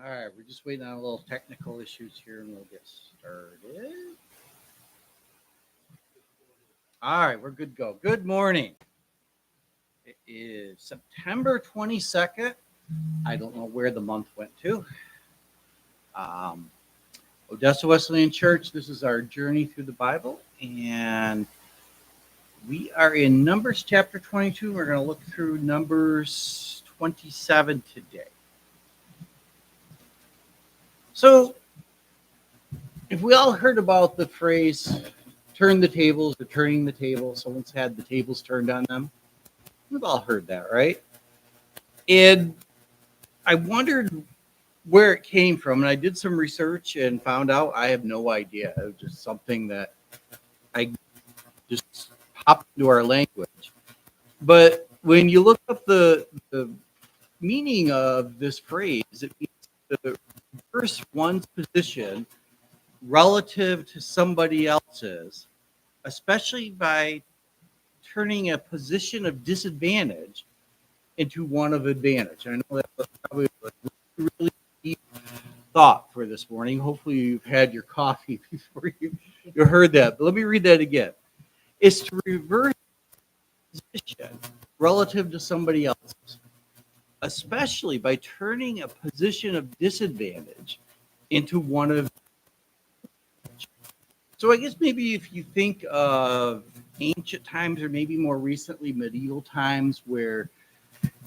All right, we're just waiting on a little technical issues here and we'll get started. All right, we're good to go. Good morning. It is September 22nd. I don't know where the month went to. Um, Odessa Wesleyan Church, this is our journey through the Bible, and we are in Numbers chapter 22. We're going to look through Numbers 27 today. So, if we all heard about the phrase turn the tables or turning the table, someone's had the tables turned on them. We've all heard that, right? And I wondered where it came from, and I did some research and found out I have no idea. It was just something that I just popped into our language. But when you look up the meaning of this phrase, it means to reverse one's position relative to somebody else's, especially by turning a position of disadvantage into one of advantage. I know that's probably a really deep thought for this morning. Hopefully, you've had your coffee before you heard that. But let me read that again. It's to reverse position relative to somebody else's, especially by turning a position of disadvantage into one of. So I guess maybe if you think of ancient times or maybe more recently medieval times where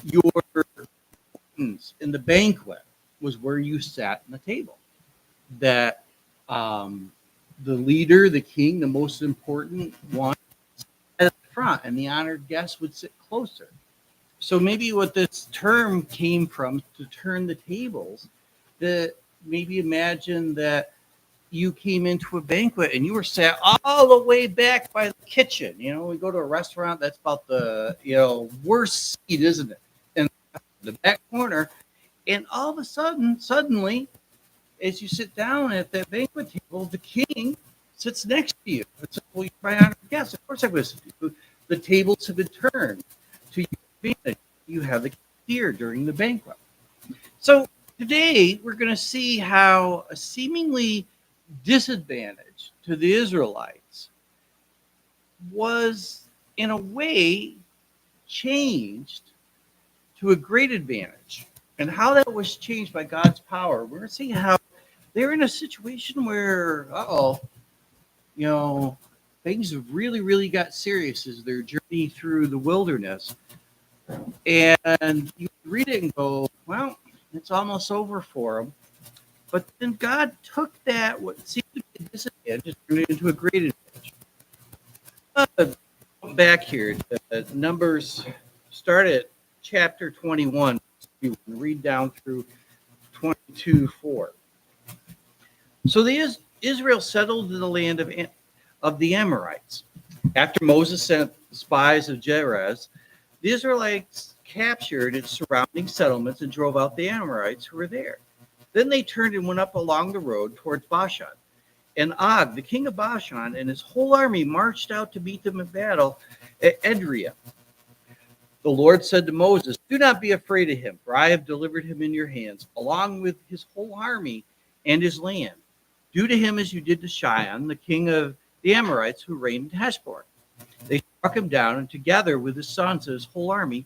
your in the banquet was where you sat in the table. That the leader, the king, the most important one at the front, and the honored guests would sit closer. So maybe what this term came from to turn the tables, that maybe imagine that you came into a banquet and you were sat all the way back by the kitchen. You know, we go to a restaurant, that's about the worst seat, isn't it? In the back corner. And all of a sudden, suddenly, as you sit down at that banquet table, the king sits next to you. It's well, you're my honored guest. Of course, I was. The tables have been turned to your advantage. You have the here during the banquet. So today we're going to see how a seemingly disadvantage to the Israelites was, in a way, changed to a great advantage, and how that was changed by God's power. We're going to see how they're in a situation where, you know, things have really, really got serious as their journey through the wilderness. And you read it and go, well, it's almost over for them. But then God took that, what seemed to be a disadvantage, and turned it into a great advantage. Back here, the Numbers start at chapter 21. You can read down through 22:4. So Israel settled in the land of the Amorites. After Moses sent spies of Jerez, the Israelites captured its surrounding settlements and drove out the Amorites who were there. Then they turned and went up along the road towards Bashan. And Og, the king of Bashan, and his whole army marched out to meet them in battle at Edrei. The Lord said to Moses, do not be afraid of him, for I have delivered him in your hands, along with his whole army and his land. Do to him as you did to Sihon, the king of the Amorites, who reigned in Heshbon. They struck him down, and together with his sons and his whole army,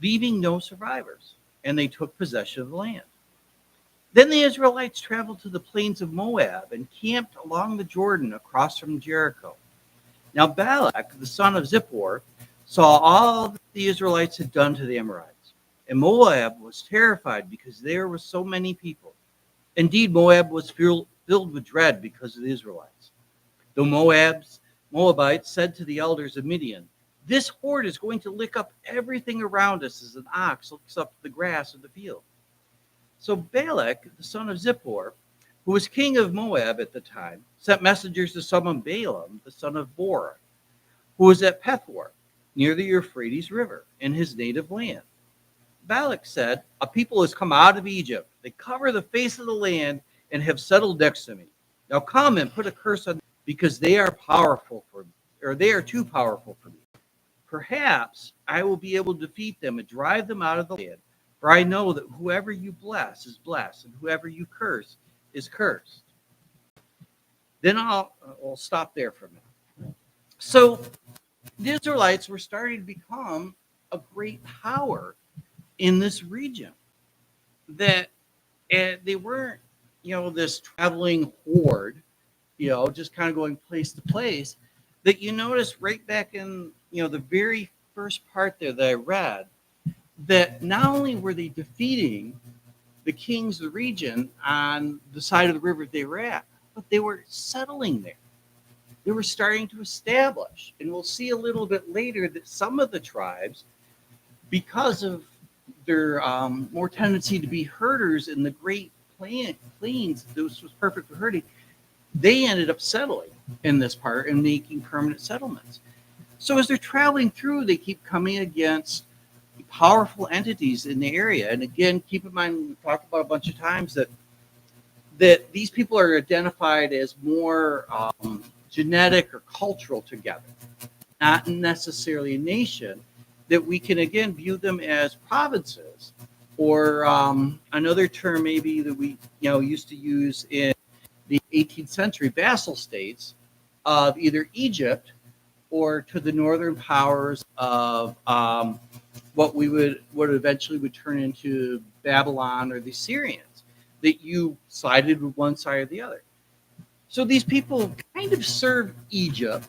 leaving no survivors, and they took possession of the land. Then the Israelites traveled to the plains of Moab and camped along the Jordan across from Jericho. Now Balak, the son of Zippor, saw all that the Israelites had done to the Amorites, and Moab was terrified because there were so many people. Indeed, Moab was filled with dread because of the Israelites. The Moabites said to the elders of Midian, this horde is going to lick up everything around us as an ox licks up the grass of the field. So Balak, the son of Zippor, who was king of Moab at the time, sent messengers to summon Balaam, the son of Beor, who was at Pethor, near the Euphrates River, in his native land. Balak said, a people has come out of Egypt. They cover the face of the land and have settled next to me. Now come and put a curse on them, because they are powerful for me, or they are too powerful for me. Perhaps I will be able to defeat them and drive them out of the land, For I know that whoever you bless is blessed, and whoever you curse is cursed. Then I'll stop there for a minute. So the Israelites were starting to become a great power in this region. That they weren't, this traveling horde, just kind of going place to place. That you notice right back in, the very first part there that I read, that not only were they defeating the kings of the region on the side of the river they were at, but they were settling there. They were starting to establish. And we'll see a little bit later that some of the tribes, because of their more tendency to be herders in the great plains, this was perfect for herding, they ended up settling in this part and making permanent settlements. So as they're traveling through, they keep coming against powerful entities in the area. And again, keep in mind, we've talked about a bunch of times that these people are identified as more genetic or cultural together, not necessarily a nation, that we can again view them as provinces, or another term maybe that we used to use in the 18th century, vassal states of either Egypt or to the northern powers of what what eventually would turn into Babylon or the Syrians, that you sided with one side or the other. So these people kind of served Egypt,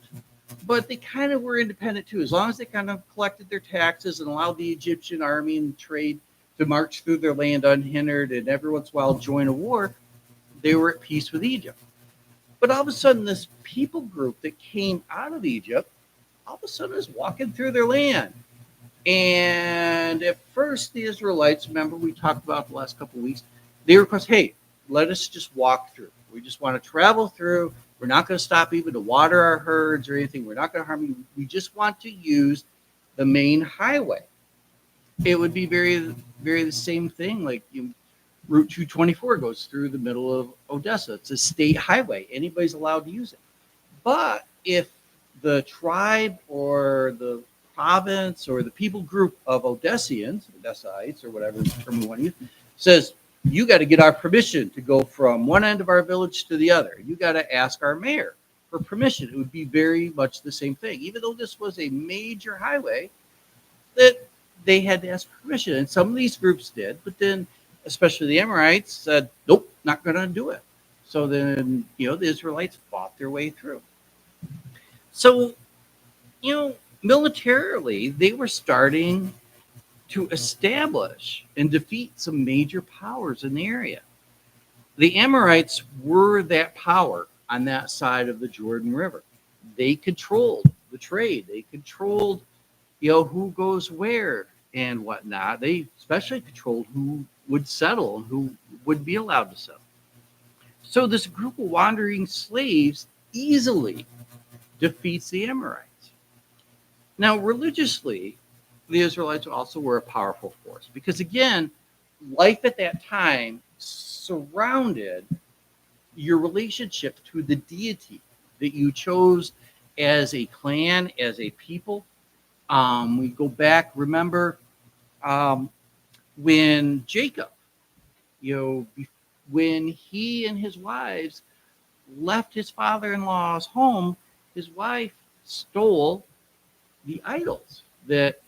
but they kind of were independent too. As long as they kind of collected their taxes and allowed the Egyptian army and trade to march through their land unhindered and every once in a while join a war, they were at peace with Egypt. But all of a sudden, this people group that came out of Egypt, all of a sudden is walking through their land. And at first, the Israelites, remember we talked about the last couple of weeks, they request, hey, let us just walk through. We just want to travel through. We're not going to stop even to water our herds or anything. We're not going to harm you. We just want to use the main highway. It would be very, very the same thing. Like Route 224 goes through the middle of Odessa. It's a state highway. Anybody's allowed to use it. But if the tribe or the province or the people group of Odessites, or whatever term we want to use, says, you got to get our permission to go from one end of our village to the other. You got to ask our mayor for permission. It would be very much the same thing. Even though this was a major highway, that they had to ask permission. And some of these groups did, but then especially the Amorites said, nope, not going to do it. So then, the Israelites fought their way through. So, militarily, they were starting to establish and defeat some major powers in the area. The Amorites were that power on that side of the Jordan River. They controlled the trade. They controlled, who goes where and whatnot. They especially controlled who would settle and who would be allowed to settle. So this group of wandering slaves easily defeats the Amorites. Now, religiously, the Israelites also were a powerful force because, again, life at that time surrounded your relationship to the deity that you chose as a clan, as a people. We go back, remember when Jacob, when he and his wives left his father-in-law's home, his wife stole the idols that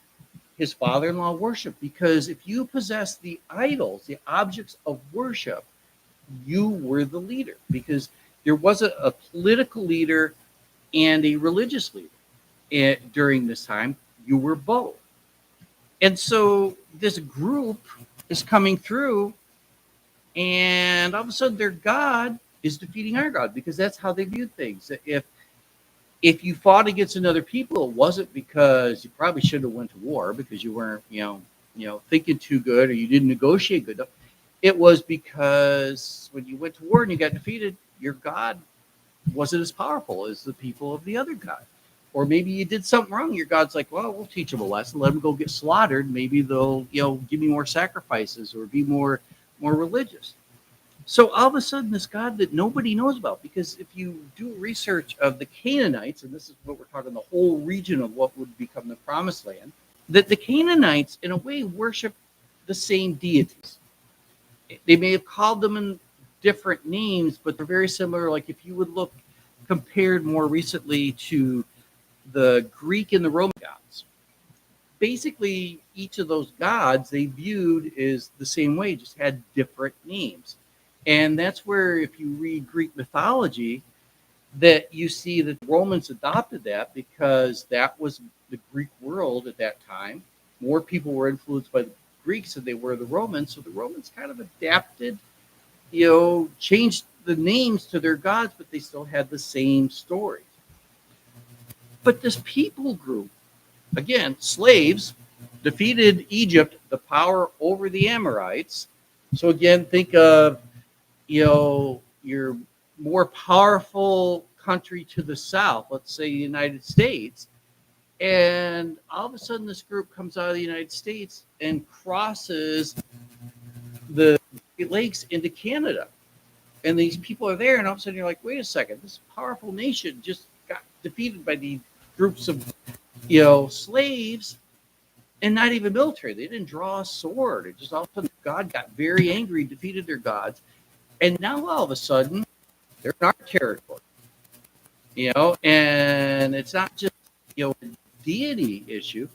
his father-in-law worshiped, because if you possess the idols, the objects of worship, you were the leader, because there was a political leader and a religious leader. And during this time, you were both. And so this group is coming through, and all of a sudden their God is defeating our God, because that's how they viewed things. If you fought against another people, it wasn't because you probably should have went to war because you weren't, thinking too good, or you didn't negotiate good enough. It was because when you went to war and you got defeated, your God wasn't as powerful as the people of the other God. Or maybe you did something wrong. Your God's like, well, we'll teach them a lesson. Let them go get slaughtered. Maybe they'll, give me more sacrifices or be more religious. So all of a sudden, this God that nobody knows about, because if you do research of the Canaanites, and this is what we're talking, the whole region of what would become the Promised Land, that the Canaanites, in a way, worship the same deities. They may have called them in different names, but they're very similar. Like if you would look compared more recently to the Greek and the Roman gods, basically each of those gods they viewed is the same way, just had different names. And that's where, if you read Greek mythology, that you see that the Romans adopted that because that was the Greek world at that time. More people were influenced by the Greeks than they were the Romans. So the Romans kind of adapted, changed the names to their gods, but they still had the same stories. But this people group, again, slaves, defeated Egypt, the power over the Amorites. So again, think of, your more powerful country to the south, let's say the United States, and all of a sudden this group comes out of the United States and crosses the Great Lakes into Canada. And these people are there, and all of a sudden you're like, wait a second, this powerful nation just got defeated by these groups of, slaves, and not even military. They didn't draw a sword. It just all of a sudden God got very angry, defeated their gods, and now all of a sudden they're in our territory. And it's not just a deity issue.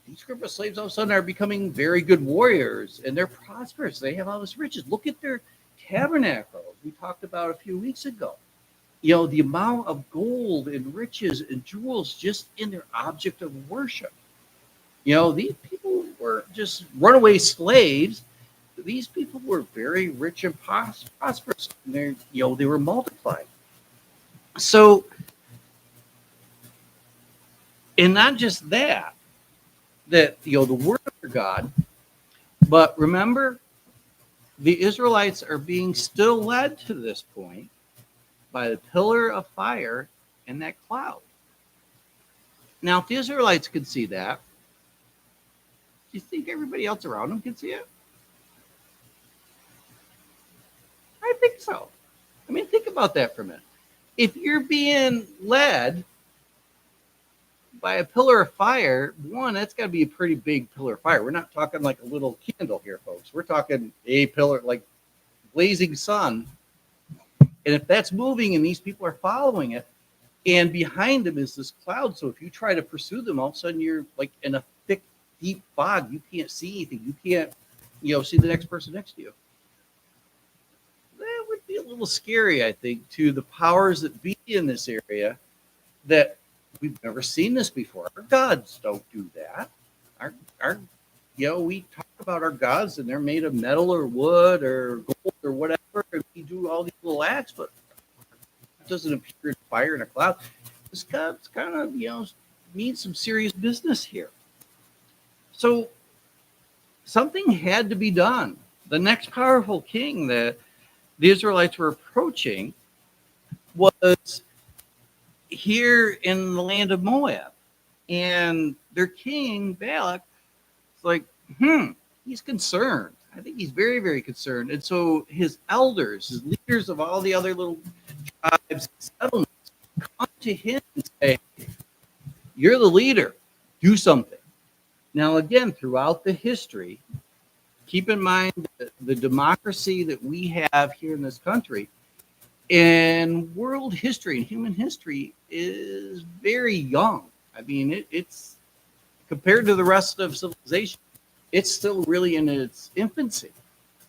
These group of slaves all of a sudden are becoming very good warriors, and they're prosperous. They have all this riches. Look at their tabernacles we talked about a few weeks ago. The amount of gold and riches and jewels just in their object of worship. These people were just runaway slaves. These people were very rich and prosperous. And they were multiplied. So, and not just that the word of God, but remember, the Israelites are being still led to this point by the pillar of fire and that cloud. Now, if the Israelites could see that, do you think everybody else around them can see it? I think so. I mean, think about that for a minute. If you're being led by a pillar of fire, one, that's got to be a pretty big pillar of fire. We're not talking like a little candle here, folks. We're talking a pillar, like blazing sun. And if that's moving and these people are following it, and behind them is this cloud, so if you try to pursue them, all of a sudden you're like in a thick, deep fog. You can't see anything. You can't, see the next person next to you. That would be a little scary, I think, to the powers that be in this area, that we've never seen this before. Our gods don't do that. Our we talk about our gods and they're made of metal or wood or gold or whatever, and we do all these little acts, but it doesn't appear in fire and a cloud. This God's kind of, means some serious business here. So something had to be done. The next powerful king that the Israelites were approaching was here in the land of Moab. And their king, Balak, is like, he's concerned. I think he's very, very concerned. And so his elders, his leaders of all the other little tribes, settlements, come to him and say, you're the leader. Do something. Now, again, throughout the history, keep in mind the democracy that we have here in this country and world history and human history is very young. I mean, it's compared to the rest of civilization, it's still really in its infancy.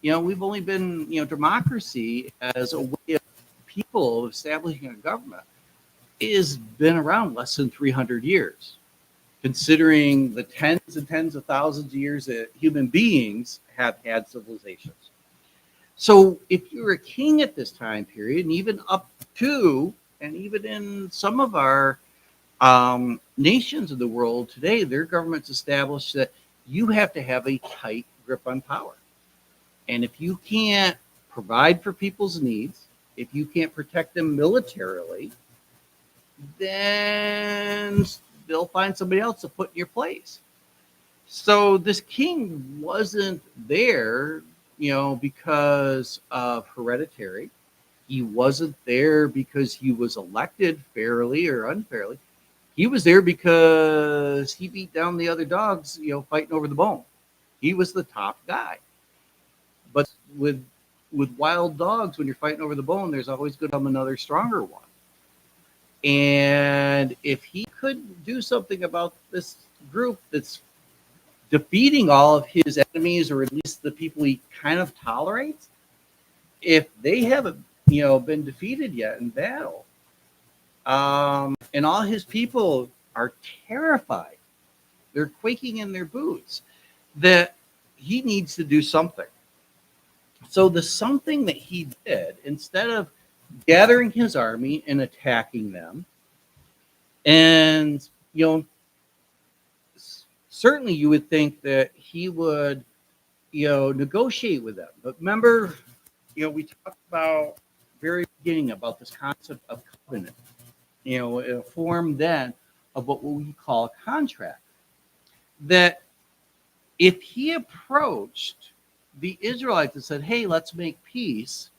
We've only been, democracy as a way of people establishing a government has been around less than 300 years, considering the tens and tens of thousands of years that human beings have had civilizations. So if you're a king at this time period, and even up to, and even in some of our nations of the world today, their governments established that you have to have a tight grip on power. And if you can't provide for people's needs, if you can't protect them militarily, then they'll find somebody else to put in your place. So this king wasn't there, because of hereditary. He wasn't there because he was elected fairly or unfairly. He was there because he beat down the other dogs, fighting over the bone. He was the top guy. But with wild dogs, when you're fighting over the bone, there's always going to come another stronger one. And if he could do something about this group that's defeating all of his enemies, or at least the people he kind of tolerates, if they haven't, been defeated yet in battle, and all his people are terrified, they're quaking in their boots, that he needs to do something. So the something that he did, instead of gathering his army and attacking them, and certainly you would think that he would negotiate with them. But remember, we talked about very beginning about this concept of covenant, a form then of what we call a contract. That if he approached the Israelites and said, hey, let's make peace,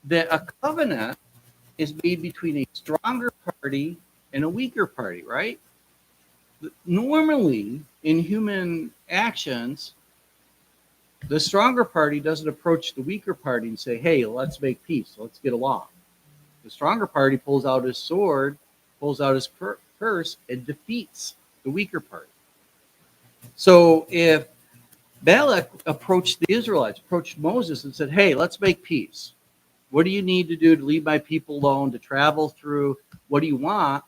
that a covenant is made between a stronger party and a weaker party, right? Normally, in human actions, the stronger party doesn't approach the weaker party and say, hey, let's make peace, let's get along. The stronger party pulls out his sword, pulls out his purse, and defeats the weaker party. So if Balak approached the Israelites, approached Moses and said, hey, let's make peace. What do you need to do to leave my people alone, to travel through? What do you want?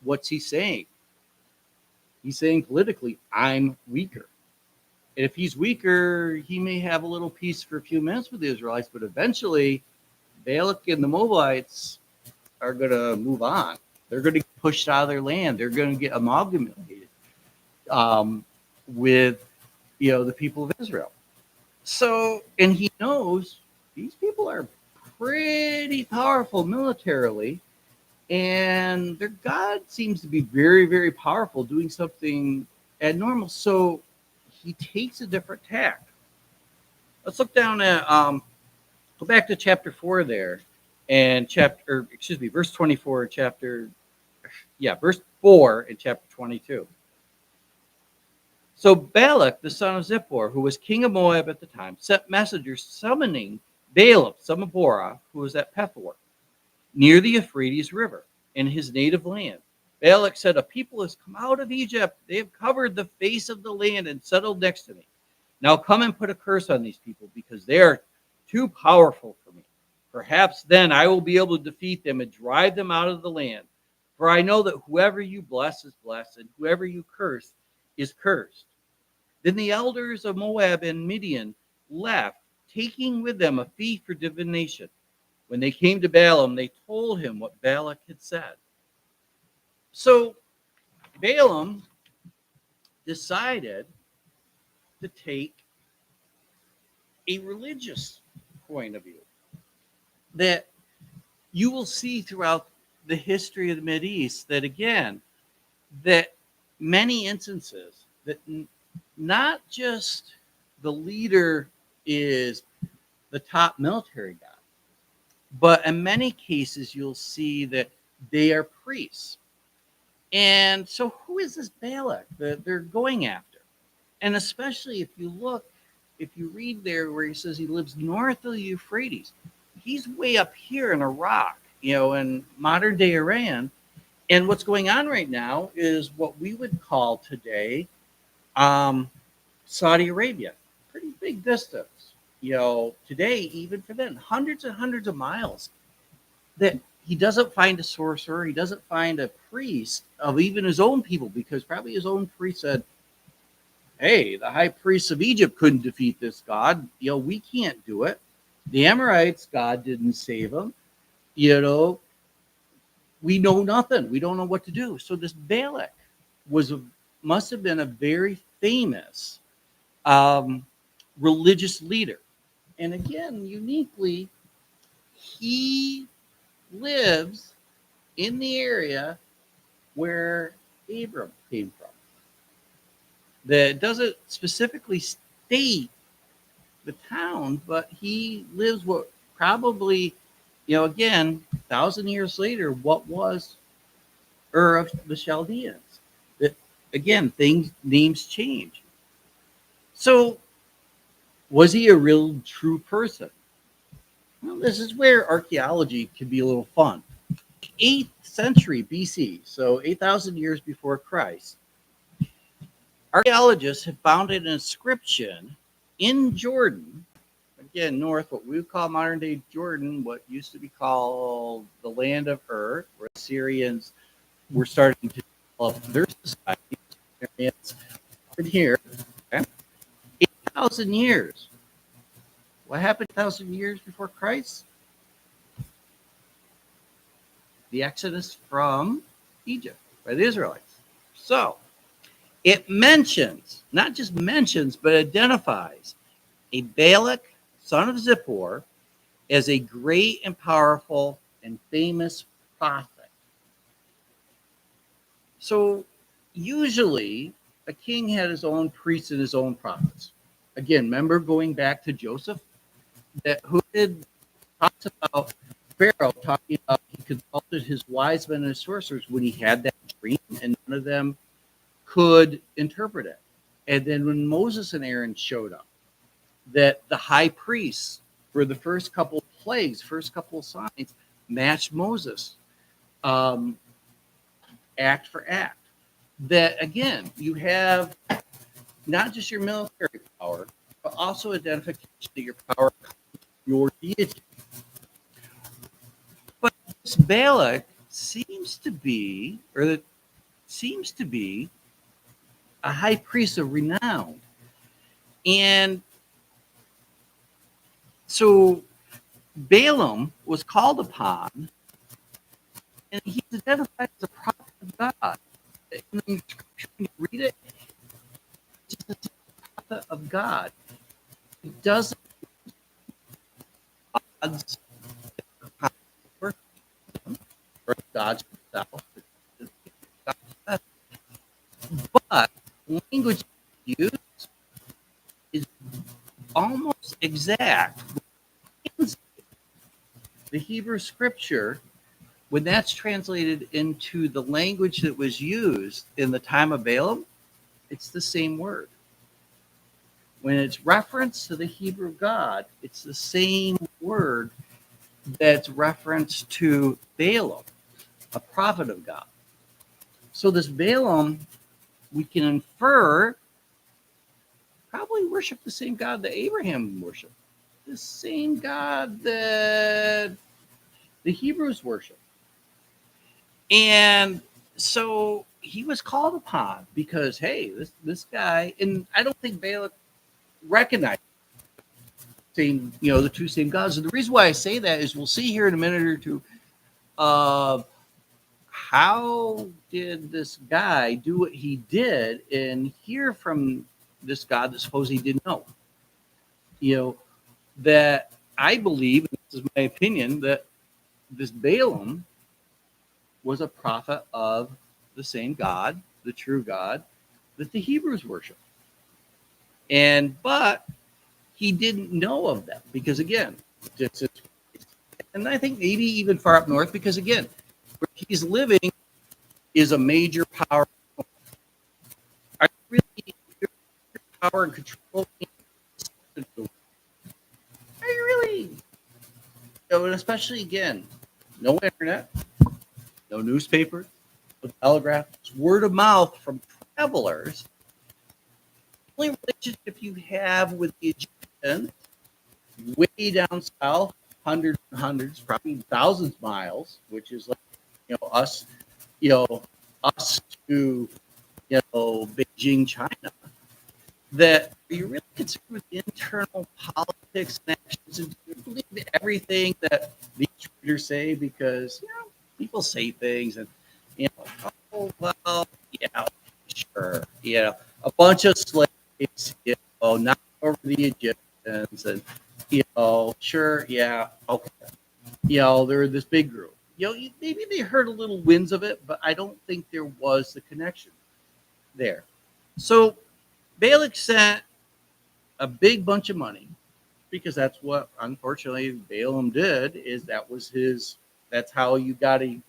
What's he saying? He's saying politically, I'm weaker. And if he's weaker, he may have a little peace for a few minutes with the Israelites, but eventually Balak and the Moabites are going to move on. They're going to get pushed out of their land. They're going to get amalgamated with the people of Israel. So, and he knows these people are pretty powerful militarily, and their God seems to be very, very powerful, doing something abnormal. So he takes a different tack. Let's look down at go back to chapter 4 there, and verse 24, verse 4 in chapter 22. So Balak, the son of Zippor, who was king of Moab at the time, sent messengers summoning Balaam, son of Beor, who was at Pethor, near the Euphrates River, in his native land. Balak said, a people has come out of Egypt. They have covered the face of the land and settled next to me. Now come and put a curse on these people, because they are too powerful for me. Perhaps then I will be able to defeat them and drive them out of the land. For I know that whoever you bless is blessed, and whoever you curse is cursed. Then the elders of Moab and Midian left, taking with them a fee for divination. When they came to Balaam, they told him what Balak had said. So Balaam decided to take a religious point of view that you will see throughout the history of the Mideast, that again, that many instances that not just the leader is the top military guy, but in many cases you'll see that they are priests. And so who is this Balak that they're going after? And especially if you read there where he says he lives north of the Euphrates, he's way up here in Iraq, in modern day Iran. And what's going on right now is what we would call today Saudi Arabia. Pretty big distance. Today, even for them, hundreds and hundreds of miles. That he doesn't find a sorcerer, he doesn't find a priest of even his own people, because probably his own priest said, hey, the high priests of Egypt couldn't defeat this God. We can't do it. The Amorites, God didn't save them. We know nothing. We don't know what to do. So this Balak must have been a very famous religious leader. And again, uniquely, he lives in the area where Abram came from. That doesn't specifically state the town, but he lives what probably, again, 1,000 years later, what was Ur of the Chaldeans. That again, names change. So Was he a real true person? Well, this is where archaeology can be a little fun. 8th century BC, so 8,000 years before Christ, archaeologists have found an inscription in Jordan, again, north, what we would call modern day Jordan, what used to be called the land of Ur, where Syrians were starting to develop their society. It's in here, okay? 8,000 years. What happened 1,000 years before Christ? The Exodus from Egypt by the Israelites. So it mentions, not just mentions, but identifies a Balak, son of Zippor, as a great and powerful and famous prophet. So usually a king had his own priests and his own prophets. Again, remember going back to Joseph, that who did talks about Pharaoh talking about he consulted his wise men and his sorcerers when he had that dream, and none of them could interpret it. And then when Moses and Aaron showed up, that the high priests for the first couple of plagues, first couple of signs, matched Moses, act for act. That again, you have not just your military power, but also identification that your power comes from your deity. But this Balak seems to be, a high priest of renown. And so Balaam was called upon, and he's identified as a prophet of God. In the scripture, when you read it, it's just a prophet of God. It doesn't God's or God's himself, but language used is almost exact. The Hebrew scripture, when that's translated into the language that was used in the time of Balaam, it's the same word. When it's referenced to the Hebrew God, it's the same word that's referenced to Balaam, a prophet of God. So this Balaam, we can infer, probably worshiped the same God that Abraham worshiped, the same God that the Hebrews worship. And so he was called upon because, hey, this guy, and I don't think Balak recognized the two same gods. And the reason why I say that is we'll see here in a minute or two, how did this guy do what he did and hear from this God that supposedly didn't know? That I believe, and this is my opinion, that this Balaam was a prophet of the same God, the true God, that the Hebrews worship. But he didn't know of them because, again, and I think maybe even far up north, because, again, where he's living is a major power. Are you really power and control? Are you really? And especially, again, no internet, no newspaper, no telegraph, it's word of mouth from travelers. The only relationship you have with the Egyptians, way down south, hundreds and hundreds, probably thousands of miles, which is like, us to, Beijing, China, that you're really concerned with internal politics and actions, and you believe everything that these readers say, because people say things, and oh well, yeah, sure, a bunch of slaves, not over the Egyptians, and sure, yeah, okay, they're this big group. Maybe they heard a little winds of it, but I don't think there was the connection there. So Balak sent a big bunch of money, because that's what, unfortunately, Balaam did. That's how you got a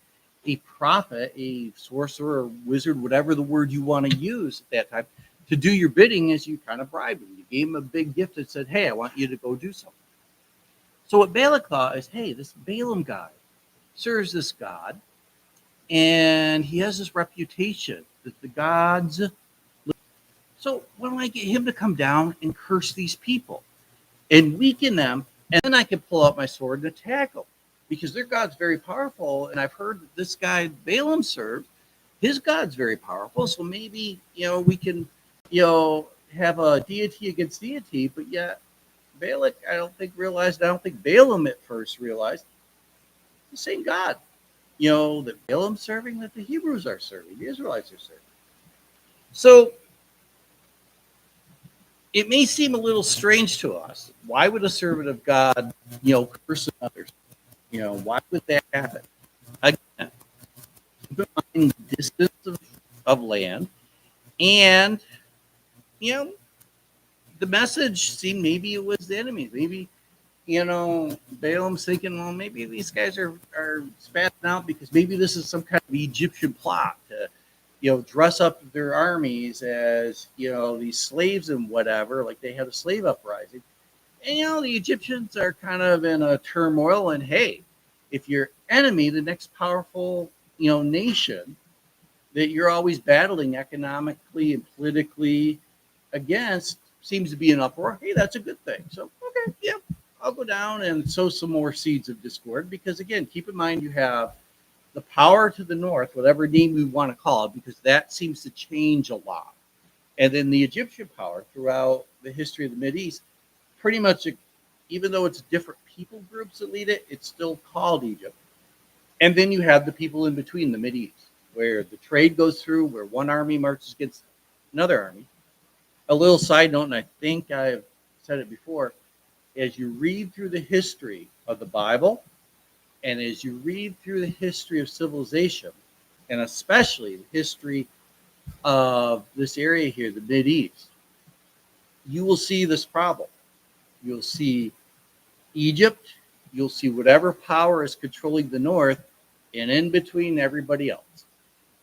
prophet, a sorcerer, or wizard, whatever the word you want to use at that time, to do your bidding is you kind of bribed him. You gave him a big gift and said, hey, I want you to go do something. So what Balak thought is, hey, this Balaam guy serves this God, and he has this reputation that the gods. So why don't I get him to come down and curse these people and weaken them, and then I can pull out my sword and attack them because their God's very powerful, and I've heard that this guy Balaam served, his God's very powerful, so maybe we can have a deity against deity, but yet Balak I don't think Balaam at first realized the same God, that Balaam's serving, that the Hebrews are serving, the Israelites are serving. So it may seem a little strange to us. Why would a servant of God, curse others? Why would that happen? Again, keep in mind the distance of land, and the message seemed maybe it was the enemies. Maybe Balaam's thinking, well, maybe these guys are spazzing out because maybe this is some kind of Egyptian plot to dress up their armies as, these slaves and whatever, like they had a slave uprising. And, the Egyptians are kind of in a turmoil. And hey, if your enemy, the next powerful, nation that you're always battling economically and politically against seems to be in uproar, hey, that's a good thing. So, okay, yeah, I'll go down and sow some more seeds of discord because, again, keep in mind you have the power to the north, whatever name we want to call it, because that seems to change a lot. And then the Egyptian power throughout the history of the Mideast, pretty much, even though it's different people groups that lead it, it's still called Egypt. And then you have the people in between, the Mideast, where the trade goes through, where one army marches against another army. A little side note, and I think I've said it before, as you read through the history of the Bible, and as you read through the history of civilization, and especially the history of this area here, the Mideast, you will see this problem. You'll see Egypt, you'll see whatever power is controlling the north, and in between everybody else.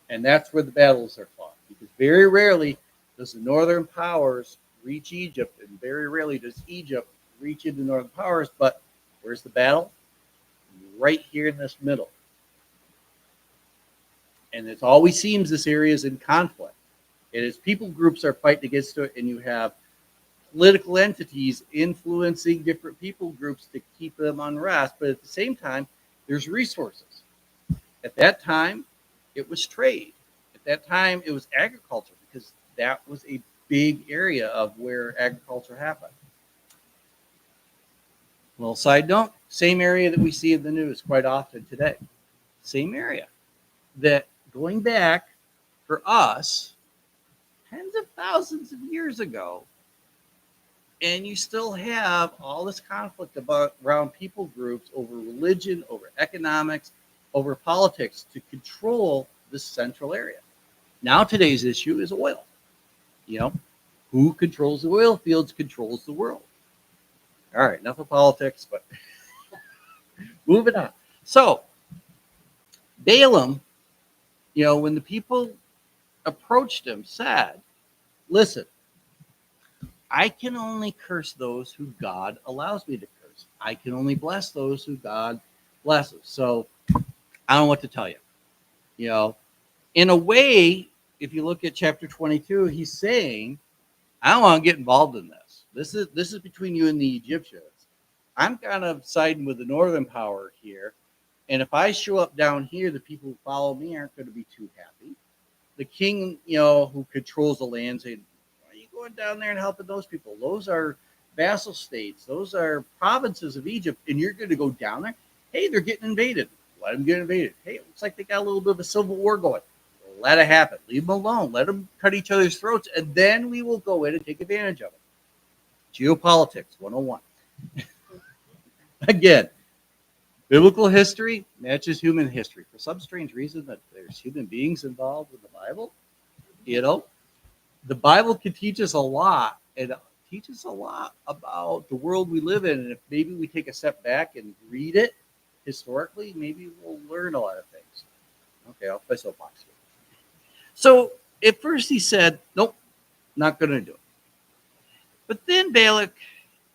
And that's where the battles are fought, because very rarely does the northern powers reach Egypt, and very rarely does Egypt reach into northern powers. But where's the battle? Right here in this middle. And it always seems this area is in conflict. And as people groups are fighting against it, and you have political entities influencing different people groups to keep them unrest, but at the same time, there's resources. At that time, it was trade. At that time, it was agriculture, because that was a big area of where agriculture happened. Little side note, same area that we see in the news quite often today. Same area that going back for us tens of thousands of years ago, and you still have all this conflict around people groups over religion, over economics, over politics to control this central area. Now today's issue is oil. Who controls the oil fields controls the world. All right, enough of politics, but moving on. So, Balaam, when the people approached him, said, listen, I can only curse those who God allows me to curse. I can only bless those who God blesses. So, I don't know what to tell you. In a way, if you look at chapter 22, he's saying, I don't want to get involved in this. This is between you and the Egyptians. I'm kind of siding with the northern power here. And if I show up down here, the people who follow me aren't going to be too happy. The king, who controls the land, saying, why are you going down there and helping those people? Those are vassal states. Those are provinces of Egypt. And you're going to go down there? Hey, they're getting invaded. Let them get invaded. Hey, it looks like they got a little bit of a civil war going. Let it happen. Leave them alone. Let them cut each other's throats. And then we will go in and take advantage of it. Geopolitics 101. Again, biblical history matches human history. For some strange reason that there's human beings involved in the Bible, the Bible can teach us a lot, and teaches a lot about the world we live in. And if maybe we take a step back and read it historically, maybe we'll learn a lot of things. Okay, I'll play soapbox here. So at first he said, nope, Not going to do it. But then Balak,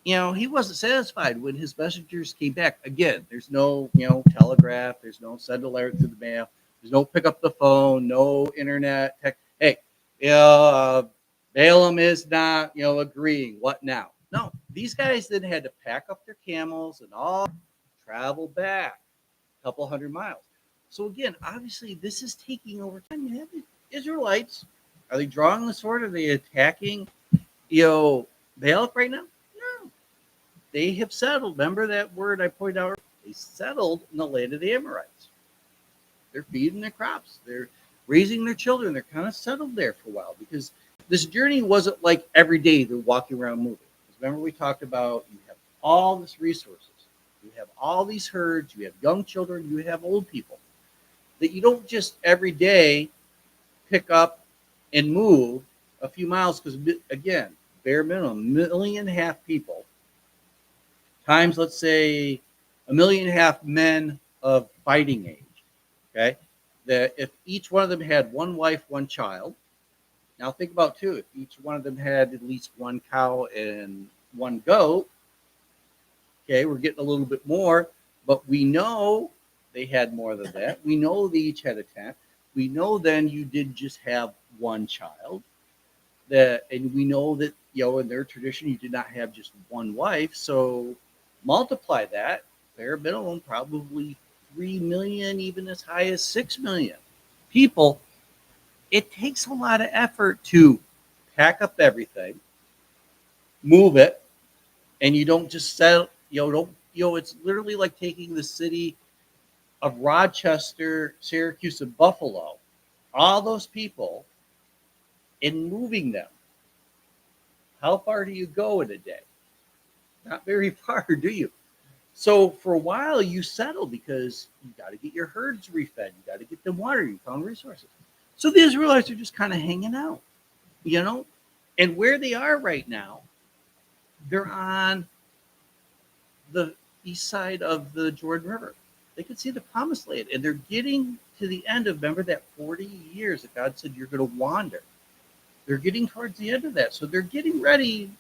he wasn't satisfied when his messengers came back. Again, there's no, telegraph. There's no send a letter to the mail. There's no pick up the phone, no internet. Hey, Balaam is not, agreeing. What now? No, these guys then had to pack up their camels and all travel back a couple hundred miles. So again, obviously, this is taking over time. You have the Israelites. Are they drawing the sword? Are they attacking, Balak right now? No. They have settled. Remember that word I pointed out? They settled in the land of the Amorites. They're feeding their crops. They're raising their children. They're kind of settled there for a while because this journey wasn't like every day they're walking around moving. Remember we talked about you have all these resources. You have all these herds. You have young children. You have old people. That you don't just every day pick up and move a few miles because, again, bare minimum, 1.5 million people times, let's say, 1.5 million men of fighting age. Okay, that if each one of them had one wife, one child. Now think about two. If each one of them had at least one cow and one goat, okay, we're getting a little bit more, but we know they had more than that. We know they each had a tent. We know then you did just have one child. And we know that, in their tradition, you did not have just one wife. So multiply that, bare minimum, probably 3 million, even as high as 6 million people. It takes a lot of effort to pack up everything, move it, and you don't just settle, it's literally like taking the city of Rochester, Syracuse, and Buffalo, all those people, and moving them. How far do you go in a day? Not very far, do you? So for a while, you settle because you got to get your herds refed. You got to get them water. You found resources. So the Israelites are just kind of hanging out, And where they are right now, they're on the east side of the Jordan River. They can see the promised land, and they're getting to the end of, remember that 40 years that God said you're going to wander. They're getting towards the end of that. So they're getting ready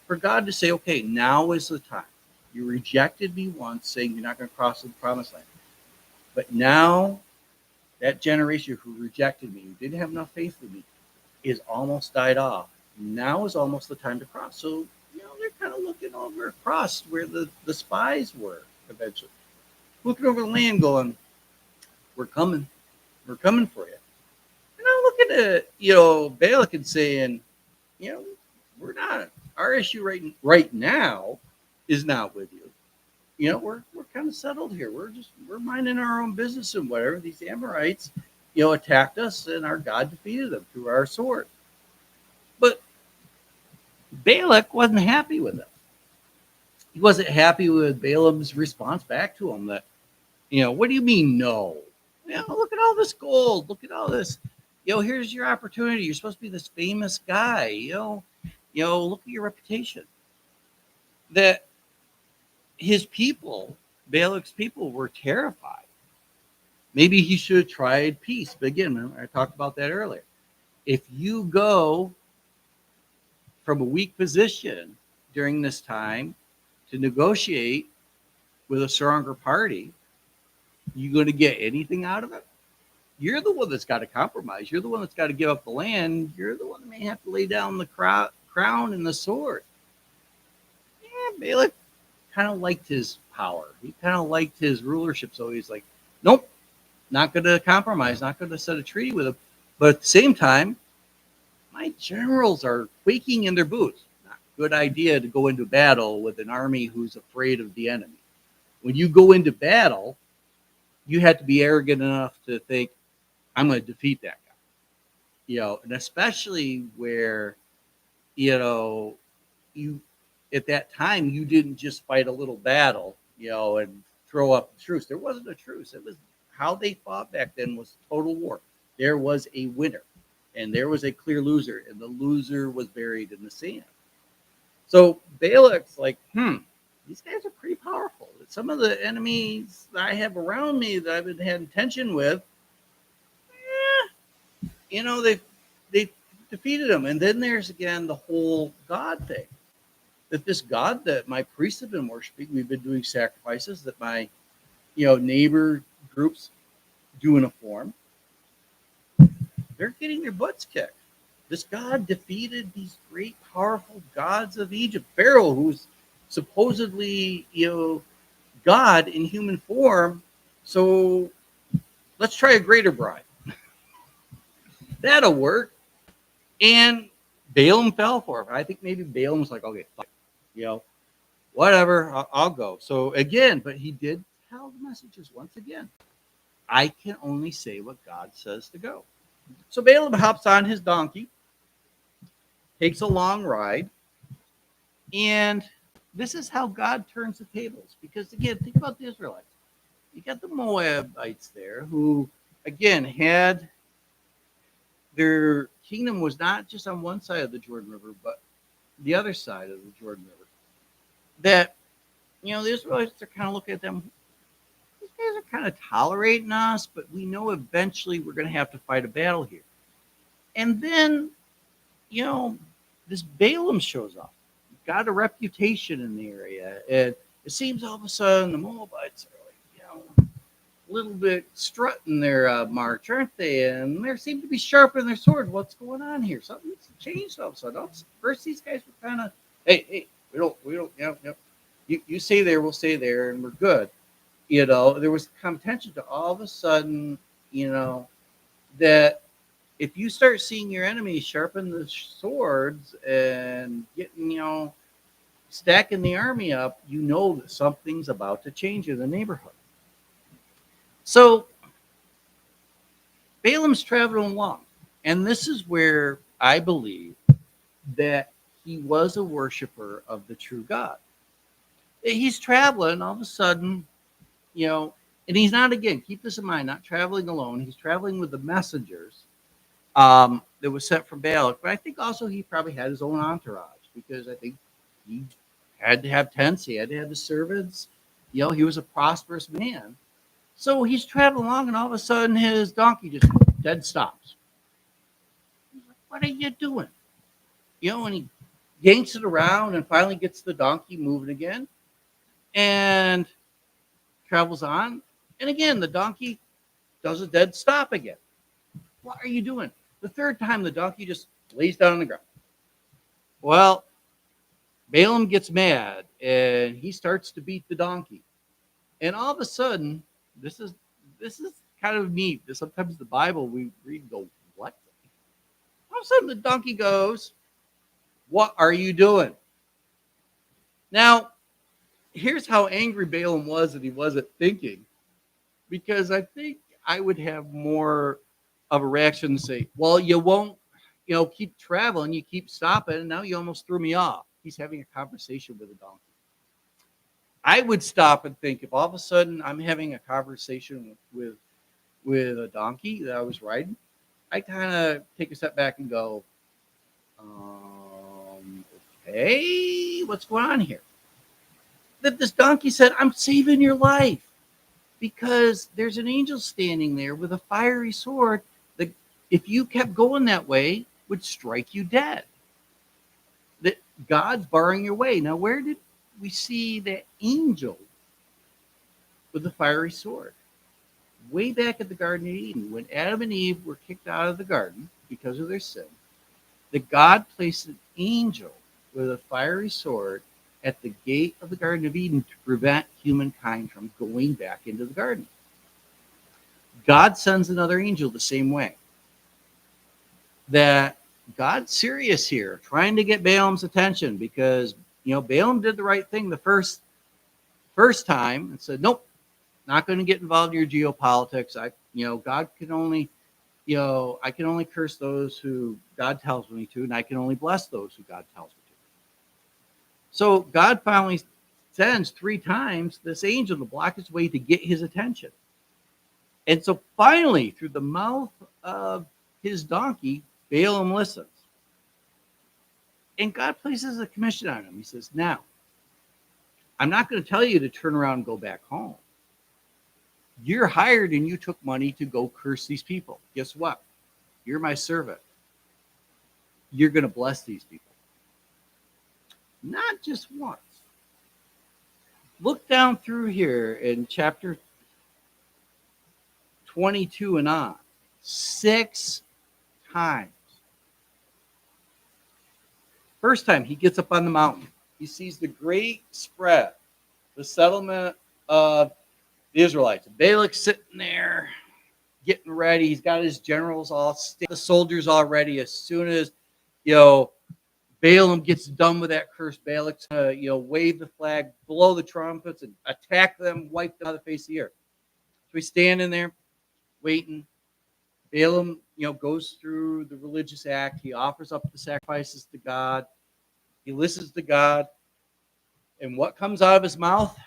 for God to say, okay, now is the time. You rejected me once, saying you're not going to cross the promised land. But now that generation who rejected me, who didn't have enough faith in me, is almost died off. Now is almost the time to cross. So, they're kind of looking over across where the spies were eventually. Looking over the land going, we're coming. We're coming for you. And I'm looking at, Balak and saying, we're not, our issue right now is not with you. We're kind of settled here. We're minding our own business and whatever. These Amorites, attacked us and our God defeated them through our sword. But Balak wasn't happy with it. He wasn't happy with Balaam's response back to him that, what do you mean no? Look at all this gold. Look at all this. Here's your opportunity. You're supposed to be this famous guy. Look at your reputation. That his people, Balak's people, were terrified. Maybe he should have tried peace. But again, I talked about that earlier. If you go from a weak position during this time to negotiate with a stronger party, you going to get anything out of it? You're the one that's got to compromise. You're the one that's got to give up the land. You're the one that may have to lay down the crown and the sword. Yeah, Balak kind of liked his power. He kind of liked his rulership. So he's like, nope, not going to compromise, not going to set a treaty with him. But at the same time, my generals are quaking in their boots. Not a good idea to go into battle with an army who's afraid of the enemy. When you go into battle, you have to be arrogant enough to think, I'm going to defeat that guy. And especially where, you at that time, you didn't just fight a little battle, and throw up a truce. There wasn't a truce. It was how they fought back then was total war. There was a winner and there was a clear loser, and the loser was buried in the sand. So Balak's like, these guys are pretty powerful. Some of the enemies that I have around me that I've been having tension with, they defeated him. And then there's again the whole God thing. That this God that my priests have been worshiping, we've been doing sacrifices that my neighbor groups do in a form. They're getting their butts kicked. This God defeated these great, powerful gods of Egypt. Pharaoh, who's supposedly, God in human form. So let's try a greater bribe. That'll work. And Balaam fell for it. I think maybe Balaam's like, okay, fine, whatever, I'll go. So again, but he did tell the messages once again. I can only say what God says to go. So Balaam hops on his donkey, takes a long ride, and this is how God turns the tables. Because again, think about the Israelites. You got the Moabites there who, again, had their kingdom was not just on one side of the Jordan River, but the other side of the Jordan River. That, the Israelites are kind of looking at them. These guys are kind of tolerating us, but we know eventually we're going to have to fight a battle here. And then, this Balaam shows up. Got a reputation in the area. And it seems all of a sudden the Moabites are like, a little bit strutting their march, aren't they? And they seem to be sharpening their sword. What's going on here? Something's changed all of a sudden. First, these guys were kind of, hey, we don't, you stay there, we'll stay there, and we're good. There was contention to all of a sudden, that if you start seeing your enemies sharpen the swords and getting, stacking the army up, that something's about to change in the neighborhood. So Balaam's traveling along, and this is where I believe that he was a worshiper of the true God. He's traveling, all of a sudden, and he's not, again, keep this in mind, not traveling alone. He's traveling with the messengers that was sent from Balak. But I think also he probably had his own entourage, because I think he had to have tents. He had to have the servants. He was a prosperous man. So he's traveling along, and all of a sudden his donkey just dead stops. He's like, what are you doing? And he yanks it around and finally gets the donkey moving again and travels on. And again, the donkey does a dead stop again. What are you doing? The third time, the donkey just lays down on the ground. Well, Balaam gets mad and he starts to beat the donkey. And all of a sudden, this is kind of neat. Sometimes the Bible we read and go, what? All of a sudden the donkey goes, what are you doing? Now, here's how angry Balaam was that he wasn't thinking. Because I think I would have more of a reaction to say, well, you won't, keep traveling, you keep stopping, and now you almost threw me off. He's having a conversation with a donkey. I would stop and think, if all of a sudden I'm having a conversation with a donkey that I was riding, I kind of take a step back and go, okay, what's going on here? That this donkey said, I'm saving your life, because there's an angel standing there with a fiery sword that, if you kept going that way, would strike you dead. That God's barring your way. Now, where did we see the angel with the fiery sword? Way back at the Garden of Eden, when Adam and Eve were kicked out of the garden because of their sin, that God placed an angel with a fiery sword at the gate of the Garden of Eden to prevent humankind from going back into the garden. God sends another angel the same way. That God's serious here, trying to get Balaam's attention, because Balaam did the right thing the first time and said, nope, not going to get involved in your geopolitics. God can only, I can only curse those who God tells me to, and I can only bless those who God tells me to. So God finally sends 3 times this angel to block his way to get his attention. And so finally, through the mouth of his donkey, Balaam listens. And God places a commission on him. He says, now, I'm not going to tell you to turn around and go back home. You're hired and you took money to go curse these people. Guess what? You're my servant. you're going to bless these people. Not just once. Look down through here in chapter 22 and on. 6 times. First time he gets up on the mountain, he sees the great spread, the settlement of the Israelites. Balak's sitting there getting ready. He's got his generals all, the soldiers all ready. As soon as, Balaam gets done with that curse, Balak's going to, wave the flag, blow the trumpets, and attack them, wipe them out of the face of the earth. So he's standing there, waiting. Balaam, goes through the religious act. He offers up the sacrifices to God. He listens to God. And what comes out of his mouth?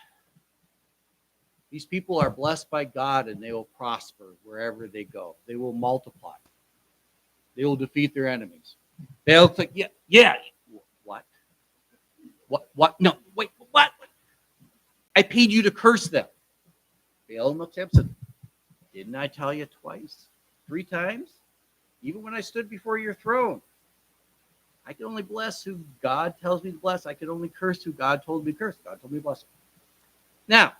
These people are blessed by God, and they will prosper wherever they go. They will multiply. They will defeat their enemies. Balaam's like, yeah. What? No, wait, what? I paid you to curse them. Balaam looks at him and said, didn't I tell you twice? 3 times? Even when I stood before your throne. I can only bless who God tells me to bless. I can only curse who God told me to curse. God told me to bless him. Now,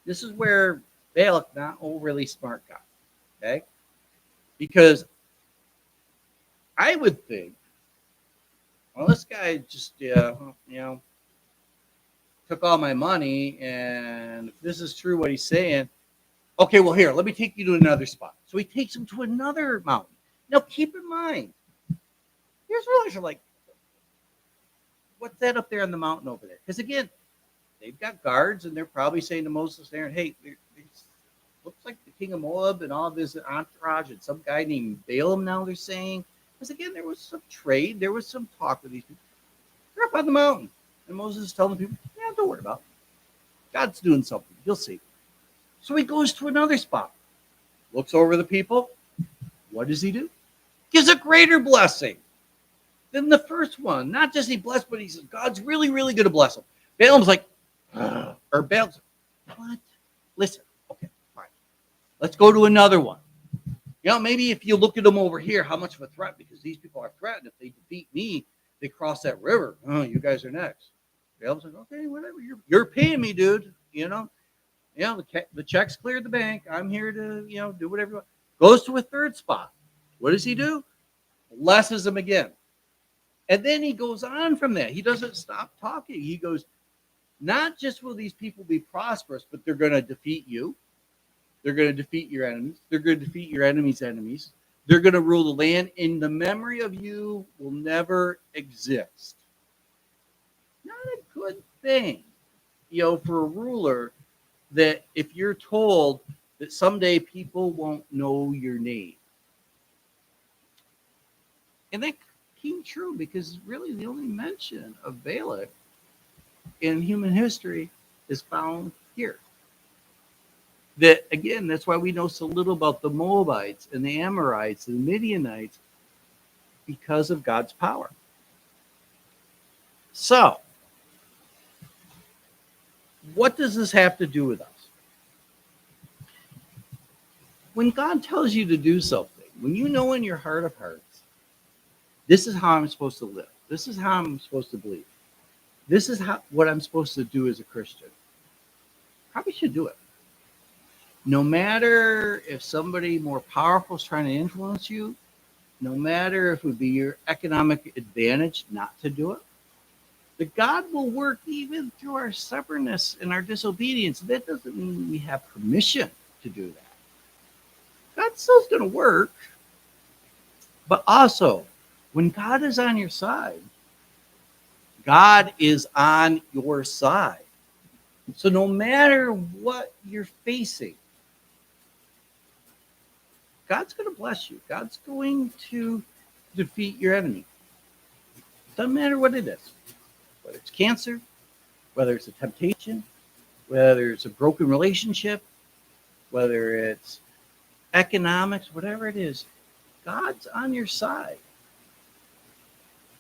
this is where Balak, not overly smart guy. Okay? Because I would think, well, this guy just, took all my money, and if this is true what he's saying, okay, well, here, let me take you to another spot. So he takes him to another mountain. Now, keep in mind, the Israelites are like, what's that up there on the mountain over there? Because, again, they've got guards, and they're probably saying to Moses there, hey, it looks like the king of Moab and all of his entourage and some guy named Balaam now they're saying. Because, again, there was some trade. There was some talk with these people. They're up on the mountain. And Moses is telling the people, yeah, don't worry about it. God's doing something. You'll see. So he goes to another spot. Looks over the people. What does he do? Gives a greater blessing than the first one. Not just he blessed, but he says, God's really, really going to bless him. Balaam's like, or Balaam's like, what? Listen, okay, fine. Let's go to another one. Maybe if you look at them over here, how much of a threat, because these people are threatened. If they defeat me, they cross that river. Oh, you guys are next. Balaam's like, okay, whatever. You're paying me, dude. The check's cleared the bank. I'm here to, do whatever you want. Goes to a third spot. What does he do? Blesses them again. And then he goes on from that. He doesn't stop talking. He goes, not just will these people be prosperous, but they're going to defeat you. They're going to defeat your enemies. They're going to defeat your enemies' enemies. They're going to rule the land, and the memory of you will never exist. Not a good thing, for a ruler, that if you're told that someday people won't know your name. And that came true because really the only mention of Balak in human history is found here. That, again, that's why we know so little about the Moabites and the Amorites and the Midianites, because of God's power. So, what does this have to do with us? When God tells you to do something, when you know in your heart of hearts, this is how I'm supposed to live. This is how I'm supposed to believe. This is what I'm supposed to do as a Christian. Probably should do it. No matter if somebody more powerful is trying to influence you, no matter if it would be your economic advantage not to do it, that God will work even through our stubbornness and our disobedience. That doesn't mean we have permission to do that. God still's going to work. But also, when God is on your side, God is on your side. So no matter what you're facing, God's going to bless you. God's going to defeat your enemy. Doesn't matter what it is. Whether it's cancer, whether it's a temptation, whether it's a broken relationship, whether it's economics, whatever it is, God's on your side.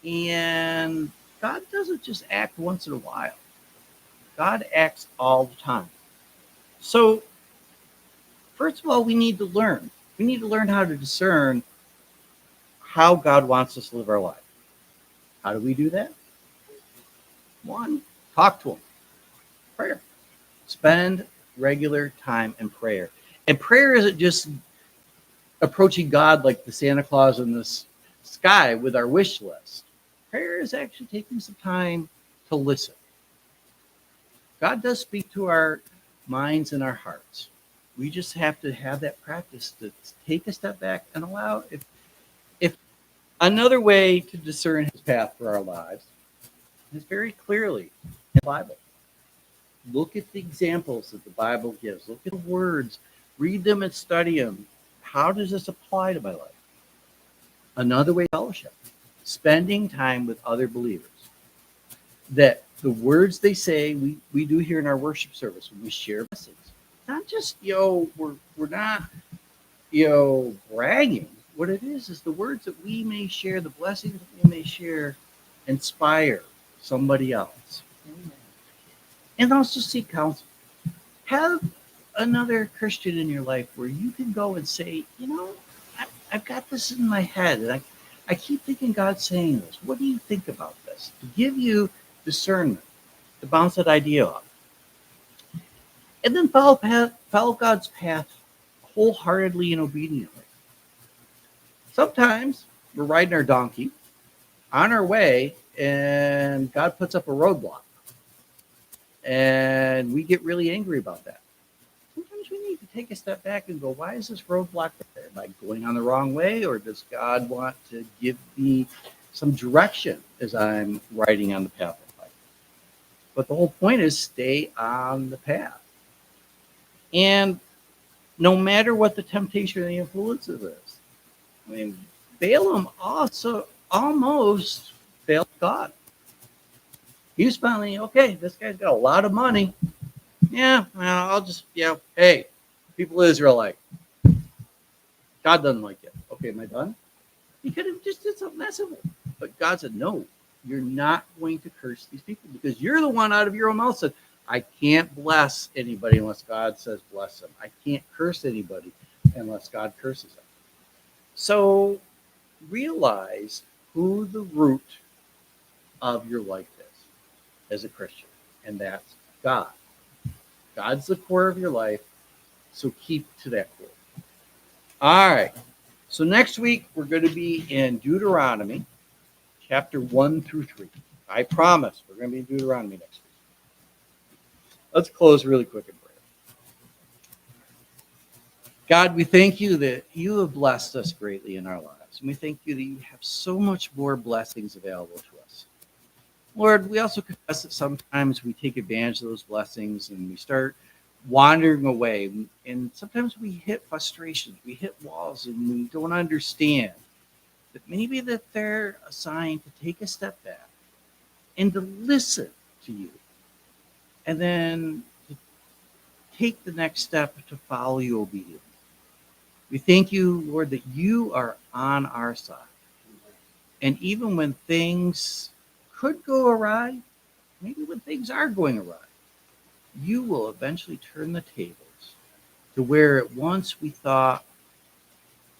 And God doesn't just act once in a while. God acts all the time. So, first of all, we need to learn. We need to learn how to discern how God wants us to live our life. How do we do that? One, talk to Him. Prayer. Spend regular time in prayer. And prayer isn't just approaching God like the Santa Claus in the sky with our wish list. Prayer is actually taking some time to listen. God does speak to our minds and our hearts. We just have to have that practice to take a step back and allow if another way to discern His path for our lives is very clearly in the Bible. Look at the examples that the Bible gives. Look at the words, read them and study them. How does this apply to my life? Another way, fellowship, spending time with other believers. That the words they say, we do here in our worship service when we share blessings. Not just, we're not, bragging. What it is the words that we may share, the blessings that we may share, inspire somebody else. And also seek counsel. Have another Christian in your life where you can go and say, I've got this in my head, and I keep thinking God's saying this. What do you think about this? To give you discernment, to bounce that idea off. And then follow God's path wholeheartedly and obediently. Sometimes we're riding our donkey on our way, and God puts up a roadblock. And we get really angry about that. Sometimes we need to take a step back and go, why is this roadblock there? Am I going on the wrong way, or does God want to give me some direction as I'm riding on the path of life? But the whole point is stay on the path. And no matter what the temptation or the influences is, I mean, Balaam also almost failed God. He was finally, okay, this guy's got a lot of money. Yeah, well, I'll just, hey, people of Israel, God doesn't like it. Okay, am I done? He could have just did something that simple. But God said, no, you're not going to curse these people because you're the one out of your own mouth said, I can't bless anybody unless God says bless them. I can't curse anybody unless God curses them. So realize who the root of your life is as a Christian, and that's God. God's the core of your life, so keep to that core. All right. So next week, we're going to be in Deuteronomy, chapter 1 through 3. I promise we're going to be in Deuteronomy next week. Let's close really quick in prayer. God, we thank you that you have blessed us greatly in our lives. And we thank you that you have so much more blessings available to us. Lord, we also confess that sometimes we take advantage of those blessings and we start wandering away. And sometimes we hit frustrations, we hit walls, and we don't understand that maybe that they're a sign to take a step back and to listen to you. And then to take the next step to follow you obediently. We thank you, Lord, that you are on our side. And even when things could go awry, maybe when things are going awry, you will eventually turn the tables to where at once we thought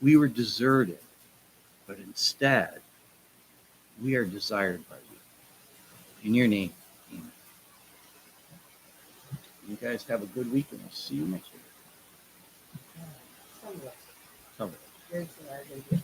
we were deserted, but instead we are desired by you. In your name, amen. You guys have a good week, and we'll see you next week. Some of us.